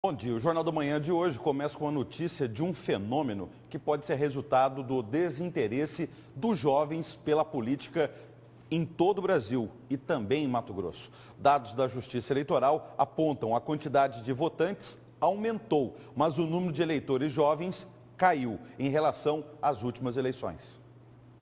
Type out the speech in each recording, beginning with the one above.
Bom dia, o Jornal da Manhã de hoje começa com a notícia de um fenômeno que pode ser resultado do desinteresse dos jovens pela política em todo o Brasil e também em Mato Grosso. Dados da Justiça Eleitoral apontam a quantidade de votantes aumentou, mas o número de eleitores jovens caiu em relação às últimas eleições.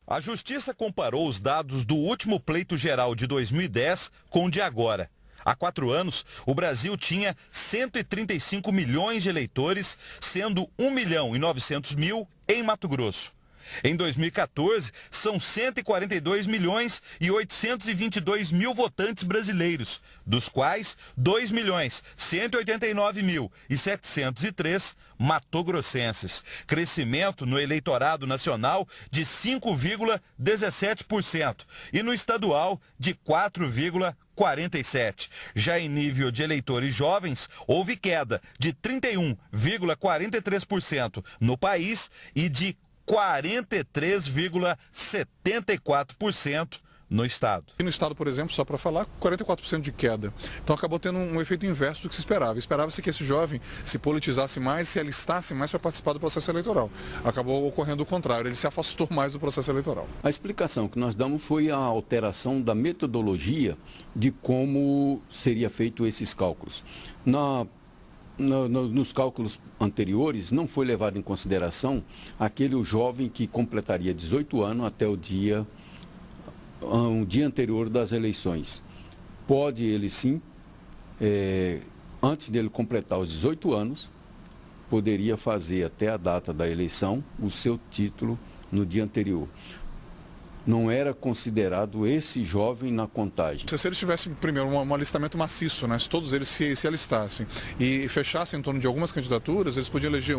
A Justiça comparou os dados do último pleito geral de 2010 com o de agora. Há 4 anos, o Brasil tinha 135 milhões de eleitores, sendo 1.900.000 em Mato Grosso. Em 2014, são 142 milhões e 822 mil votantes brasileiros, dos quais 2.189.703 matogrossenses. Crescimento no eleitorado nacional de 5,17% e no estadual de 4,47%. Já em nível de eleitores jovens, houve queda de 31,43% no país e de 43,74% no estado. E no estado, por exemplo, só para falar, 44% de queda. Então acabou tendo um efeito inverso do que se esperava. Esperava-se que esse jovem se politizasse mais, se alistasse mais para participar do processo eleitoral. Acabou ocorrendo o contrário, ele se afastou mais do processo eleitoral. A explicação que nós damos foi a alteração da metodologia de como seria feito esses cálculos. Nos cálculos anteriores, não foi levado em consideração aquele jovem que completaria 18 anos até um dia anterior das eleições. Pode ele sim, antes dele completar os 18 anos, poderia fazer até a data da eleição o seu título no dia anterior. Não era considerado esse jovem na contagem. Se eles tivessem, primeiro, um alistamento maciço, né? Se todos eles se alistassem e fechassem em torno de algumas candidaturas, eles podiam eleger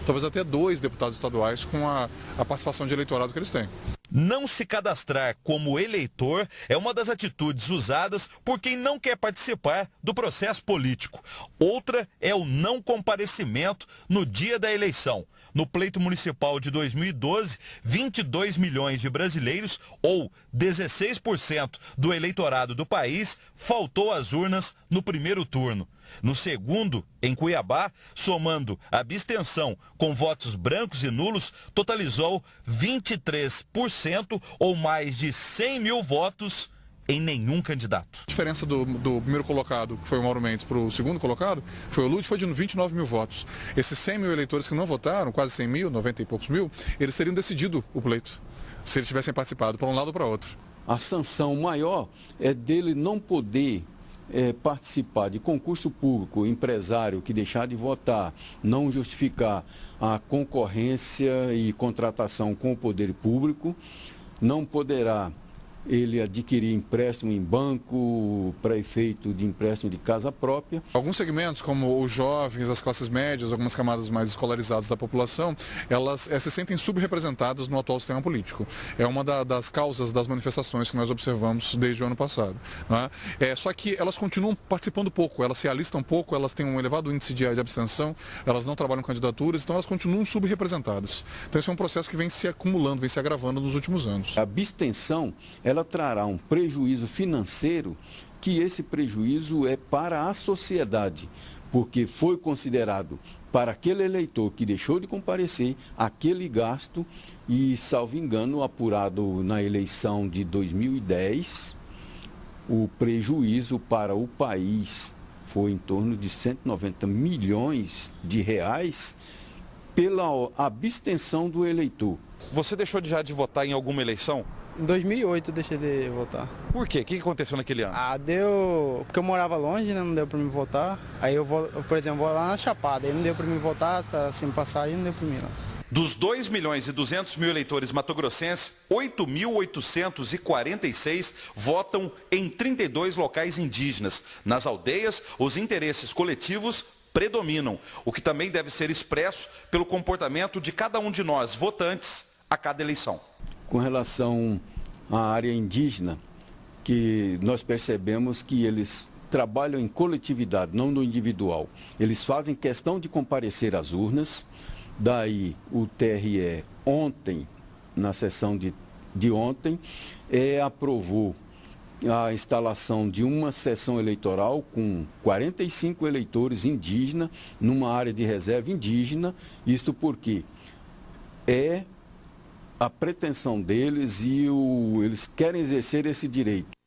talvez até 2 deputados estaduais com a participação de eleitorado que eles têm. Não se cadastrar como eleitor é uma das atitudes usadas por quem não quer participar do processo político. Outra é o não comparecimento no dia da eleição. No pleito municipal de 2012, 22 milhões de brasileiros, ou 16% do eleitorado do país, faltou às urnas no primeiro turno. No segundo, em Cuiabá, somando a abstenção com votos brancos e nulos, totalizou 23% ou mais de 100 mil votos em nenhum candidato. A diferença do primeiro colocado, que foi o Mauro Mendes, para o segundo colocado, foi o Lúcio, foi de 29 mil votos. Esses 100 mil eleitores que não votaram, quase 100 mil, 90 e poucos mil, eles teriam decidido o pleito, se eles tivessem participado para um lado ou para outro. A sanção maior é dele não poder participar de concurso público, empresário que deixar de votar, não justificar a concorrência e contratação com o poder público, não poderá ele adquirir empréstimo em banco para efeito de empréstimo de casa própria. Alguns segmentos, como os jovens, as classes médias, algumas camadas mais escolarizadas da população, elas se sentem subrepresentadas no atual sistema político. É uma das causas das manifestações que nós observamos desde o ano passado, né? Só que elas continuam participando pouco, elas se alistam pouco, elas têm um elevado índice de abstenção, elas não trabalham em candidaturas, então elas continuam subrepresentadas. Então esse é um processo que vem se acumulando, vem se agravando nos últimos anos. A abstenção, ela trará um prejuízo financeiro, que esse prejuízo é para a sociedade, porque foi considerado para aquele eleitor que deixou de comparecer aquele gasto e, salvo engano, apurado na eleição de 2010, o prejuízo para o país foi em torno de 190 milhões de reais pela abstenção do eleitor. Você deixou já de votar em alguma eleição? Em 2008 eu deixei de votar. Por quê? O que aconteceu naquele ano? Porque eu morava longe, né? Não deu pra mim votar. Aí eu, por exemplo, vou lá na Chapada, aí não deu pra mim votar, tá sem passagem, não deu pra mim lá. Dos 2.200.000 eleitores matogrossenses, 8.846 votam em 32 locais indígenas. Nas aldeias, os interesses coletivos predominam, o que também deve ser expresso pelo comportamento de cada um de nós, votantes, a cada eleição. Com relação à área indígena, que nós percebemos que eles trabalham em coletividade, não no individual. Eles fazem questão de comparecer às urnas, daí o TRE ontem, na sessão de ontem, aprovou a instalação de uma sessão eleitoral com 45 eleitores indígenas numa área de reserva indígena, isto porque é a pretensão deles e eles querem exercer esse direito.